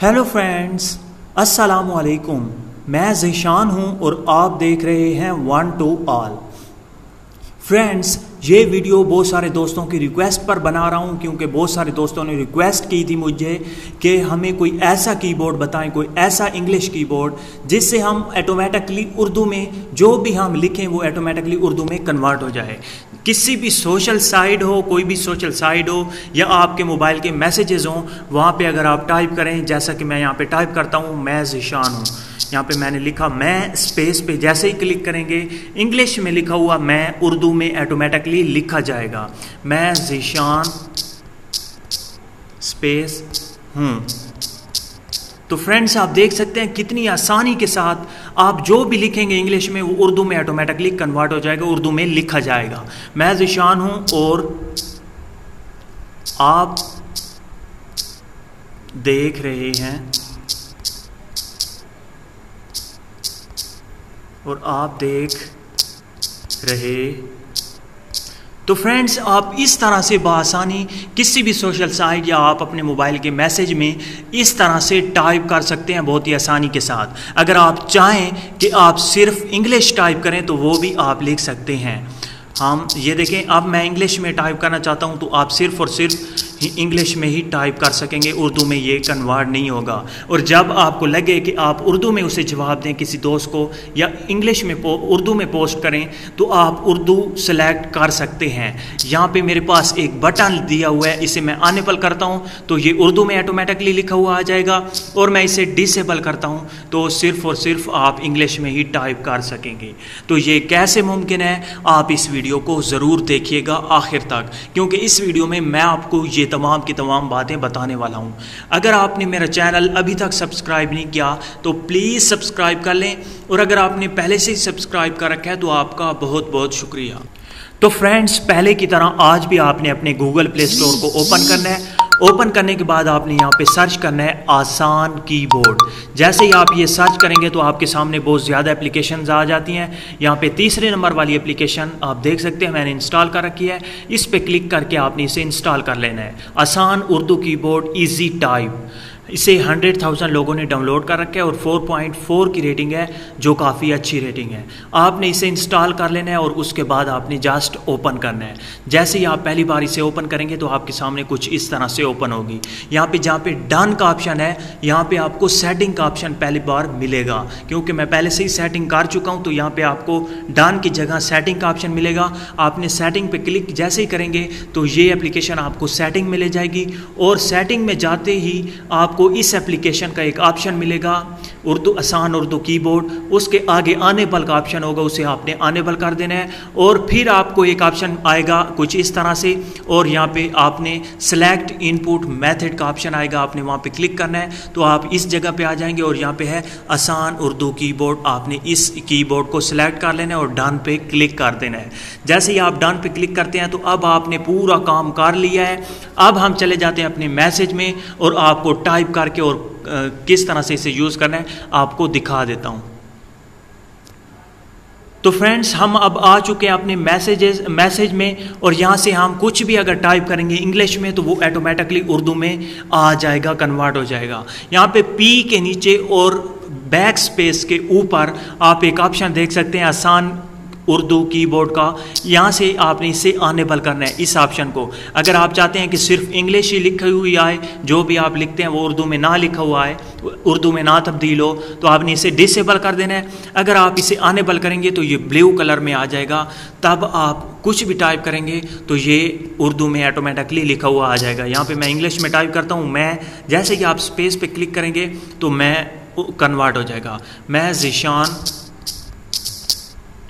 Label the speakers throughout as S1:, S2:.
S1: Hello friends, अस्सलामु अलैकुम। मैं ज़ीशान हूँ और आप देख रहे हैं वन टू ऑल। फ्रेंड्स, ये वीडियो बहुत सारे दोस्तों की रिक्वेस्ट पर बना रहा हूँ क्योंकि बहुत सारे दोस्तों ने रिक्वेस्ट की थी मुझे कि हमें कोई ऐसा कीबोर्ड बताएं, कोई ऐसा इंग्लिश कीबोर्ड जिससे हम ऑटोमेटिकली उर्दू में जो भी हम लिखें वो ऑटोमेटिकली उर्दू में कन्वर्ट हो जाए। किसी भी सोशल साइट हो, कोई भी सोशल साइट हो या आपके मोबाइल के मैसेजेस हों, वहाँ पे अगर आप टाइप करें, जैसा कि मैं यहाँ पे टाइप करता हूँ, मैं ज़ीशान हूँ। यहाँ पे मैंने लिखा मैं, स्पेस पे जैसे ही क्लिक करेंगे इंग्लिश में लिखा हुआ मैं उर्दू में ऑटोमेटिकली लिखा जाएगा। मैं ज़ीशान स्पेस हूँ। तो फ्रेंड्स, आप देख सकते हैं कितनी आसानी के साथ आप जो भी लिखेंगे इंग्लिश में वो उर्दू में ऑटोमेटिकली कन्वर्ट हो जाएगा, उर्दू में लिखा जाएगा। मैं ज़ीशान हूँ और आप देख रहे हैं तो फ्रेंड्स, आप इस तरह से बआसानी किसी भी सोशल साइट या आप अपने मोबाइल के मैसेज में इस तरह से टाइप कर सकते हैं बहुत ही आसानी के साथ। अगर आप चाहें कि आप सिर्फ इंग्लिश टाइप करें तो वो भी आप लिख सकते हैं। हम ये देखें, अब मैं इंग्लिश में टाइप करना चाहता हूं तो आप सिर्फ और सिर्फ इंग्लिश में ही टाइप कर सकेंगे, उर्दू में ये कन्वर्ट नहीं होगा। और जब आपको लगे कि आप उर्दू में उसे जवाब दें किसी दोस्त को या इंग्लिश में उर्दू में पोस्ट करें तो आप उर्दू सेलेक्ट कर सकते हैं। यहाँ पे मेरे पास एक बटन दिया हुआ है, इसे मैं अनेबल करता हूँ तो ये उर्दू में ऑटोमेटिकली लिखा हुआ आ जाएगा, और मैं इसे डिसेबल करता हूँ तो सिर्फ और सिर्फ आप इंग्लिश में ही टाइप कर सकेंगे। तो ये कैसे मुमकिन है, आप इस वीडियो को ज़रूर देखिएगा आखिर तक, क्योंकि इस वीडियो में मैं आपको ये तमाम की तमाम बातें बताने वाला हूं। अगर आपने मेरा चैनल अभी तक सब्सक्राइब नहीं किया तो प्लीज़ सब्सक्राइब कर लें, और अगर आपने पहले से ही सब्सक्राइब कर रखा है तो आपका बहुत बहुत शुक्रिया। तो फ्रेंड्स, पहले की तरह आज भी आपने अपने गूगल प्ले स्टोर को ओपन करना है। ओपन करने के बाद आपने यहाँ पे सर्च करना है आसान कीबोर्ड। जैसे ही आप ये सर्च करेंगे तो आपके सामने बहुत ज़्यादा एप्लीकेशंस आ जाती हैं। यहाँ पे तीसरे नंबर वाली एप्लीकेशन आप देख सकते हैं मैंने इंस्टॉल कर रखी है। इस पे क्लिक करके आपने इसे इंस्टॉल कर लेना है। आसान उर्दू कीबोर्ड इजी टाइप। इसे 100,000 लोगों ने डाउनलोड कर रखा है और 4.4 की रेटिंग है, जो काफ़ी अच्छी रेटिंग है। आपने इसे इंस्टॉल कर लेना है और उसके बाद आपने जस्ट ओपन करना है। जैसे ही आप पहली बार इसे ओपन करेंगे तो आपके सामने कुछ इस तरह से ओपन होगी। यहाँ पे जहाँ पे डन का ऑप्शन है, यहाँ पे आपको सेटिंग का ऑप्शन पहली बार मिलेगा, क्योंकि मैं पहले से ही सेटिंग कर चुका हूँ। तो यहाँ पे आपको डन की जगह सेटिंग का ऑप्शन मिलेगा। आपने सेटिंग पे क्लिक जैसे ही करेंगे तो ये एप्लीकेशन आपको सेटिंग में ले जाएगी, और सेटिंग में जाते ही आपको इस एप्लीकेशन का एक ऑप्शन मिलेगा उर्दू, आसान उर्दू कीबोर्ड। उसके आगे अनेबल का ऑप्शन होगा, उसे आपने अनेबल कर देना है, और फिर आपको एक ऑप्शन आएगा कुछ इस तरह से, और यहाँ पे आपने सेलेक्ट इनपुट मेथड का ऑप्शन आएगा, आपने वहाँ पे क्लिक करना है तो आप इस जगह पे आ जाएंगे और यहाँ पे है आसान उर्दू कीबोर्ड। आपने इस कीबोर्ड को सिलेक्ट कर लेना है और डन पे क्लिक कर देना है। जैसे ही आप डन पे क्लिक करते हैं तो अब आपने पूरा काम कर लिया है। अब हम चले जाते हैं अपने मैसेज में और आपको टाइप करके और किस तरह से इसे यूज़ करना है आपको दिखा देता हूं। तो फ्रेंड्स, हम अब आ चुके हैं अपने मैसेज में, और यहाँ से हम कुछ भी अगर टाइप करेंगे इंग्लिश में तो वो ऑटोमेटिकली उर्दू में आ जाएगा, कन्वर्ट हो जाएगा। यहाँ पे पी के नीचे और बैक स्पेस के ऊपर आप एक ऑप्शन देख सकते हैं आसान उर्दू कीबोर्ड का। यहाँ से आपने इसे अनेबल करना है, इस ऑप्शन को। अगर आप चाहते हैं कि सिर्फ इंग्लिश ही लिखी हुई आए, जो भी आप लिखते हैं वो उर्दू में ना लिखा हुआ आए, उर्दू में ना तब्दील हो, तो आपने इसे डिसेबल कर देना है। अगर आप इसे अनेबल करेंगे तो ये ब्लू कलर में आ जाएगा, तब आप कुछ भी टाइप करेंगे तो ये उर्दू में ऑटोमेटिकली लिखा हुआ आ जाएगा। यहाँ पे मैं इंग्लिश में टाइप करता हूँ मैं, जैसे कि आप स्पेस पे क्लिक करेंगे तो मैं कन्वर्ट हो जाएगा। मैं ज़ीशान,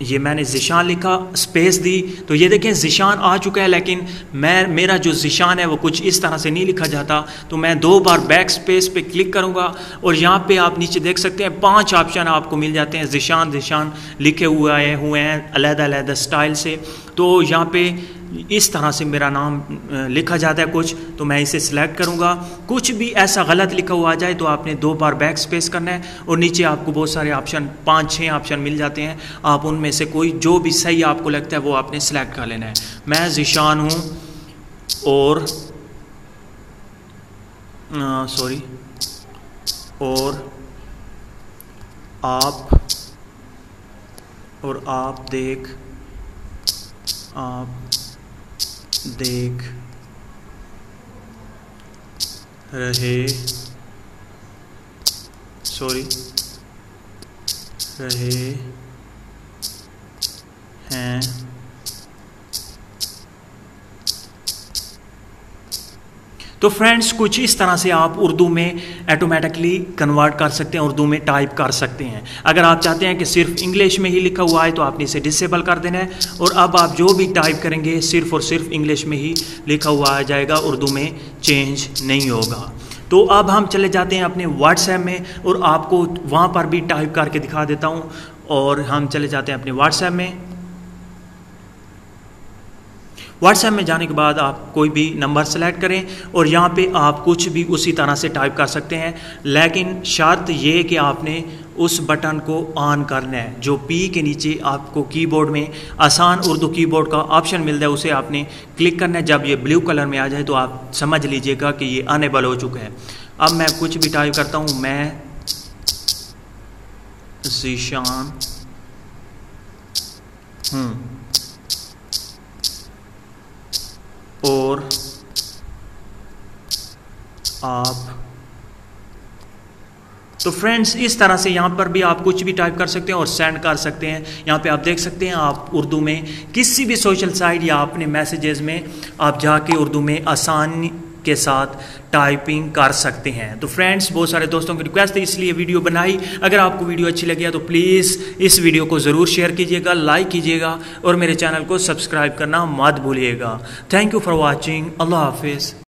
S1: ये मैंने ज़ीशान लिखा, स्पेस दी तो ये देखें ज़ीशान आ चुका है, लेकिन मेरा जो ज़ीशान है वो कुछ इस तरह से नहीं लिखा जाता। तो मैं 2 बार बैक स्पेस पे क्लिक करूँगा और यहाँ पे आप नीचे देख सकते हैं 5 ऑप्शन आपको मिल जाते हैं ज़ीशान लिखे हुए हैं अलग-अलग स्टाइल से। तो यहाँ पे इस तरह से मेरा नाम लिखा जाता है कुछ, तो मैं इसे सिलेक्ट करूँगा। कुछ भी ऐसा गलत लिखा हुआ आ जाए तो आपने 2 बार बैक स्पेस करना है, और नीचे आपको बहुत सारे ऑप्शन 5-6 ऑप्शन मिल जाते हैं। आप उनमें से कोई जो भी सही आपको लगता है वो आपने सिलेक्ट कर लेना है। मैं ज़ीशान हूँ और और आप देख रहे हैं। तो फ्रेंड्स, कुछ इस तरह से आप उर्दू में ऑटोमेटिकली कन्वर्ट कर सकते हैं, उर्दू में टाइप कर सकते हैं। अगर आप चाहते हैं कि सिर्फ इंग्लिश में ही लिखा हुआ है तो आपने इसे डिसेबल कर देना है, और अब आप जो भी टाइप करेंगे सिर्फ और सिर्फ इंग्लिश में ही लिखा हुआ आ जाएगा, उर्दू में चेंज नहीं होगा। तो अब हम चले जाते हैं अपने व्हाट्सएप में और आपको वहाँ पर भी टाइप करके दिखा देता हूँ। और हम चले जाते हैं अपने व्हाट्सएप में। व्हाट्सएप में जाने के बाद आप कोई भी नंबर सेलेक्ट करें और यहाँ पे आप कुछ भी उसी तरह से टाइप कर सकते हैं, लेकिन शर्त ये कि आपने उस बटन को ऑन करना है। जो पी के नीचे आपको कीबोर्ड में आसान उर्दू कीबोर्ड का ऑप्शन मिलता है, उसे आपने क्लिक करना है। जब ये ब्लू कलर में आ जाए तो आप समझ लीजिएगा कि ये अनेबल हो चुका है। अब मैं कुछ भी टाइप करता हूँ, मैं ज़ीशान हूँ और आप। तो फ्रेंड्स, इस तरह से यहाँ पर भी आप कुछ भी टाइप कर सकते हैं और सेंड कर सकते हैं। यहाँ पे आप देख सकते हैं, आप उर्दू में किसी भी सोशल साइट या अपने मैसेजेस में आप जाके उर्दू में आसानी के साथ टाइपिंग कर सकते हैं। तो फ्रेंड्स, बहुत सारे दोस्तों की रिक्वेस्ट है इसलिए वीडियो बनाई। अगर आपको वीडियो अच्छी लगी है तो प्लीज़ इस वीडियो को ज़रूर शेयर कीजिएगा, लाइक कीजिएगा और मेरे चैनल को सब्सक्राइब करना मत भूलिएगा। Thank you for watching. अल्लाह हाफिज़।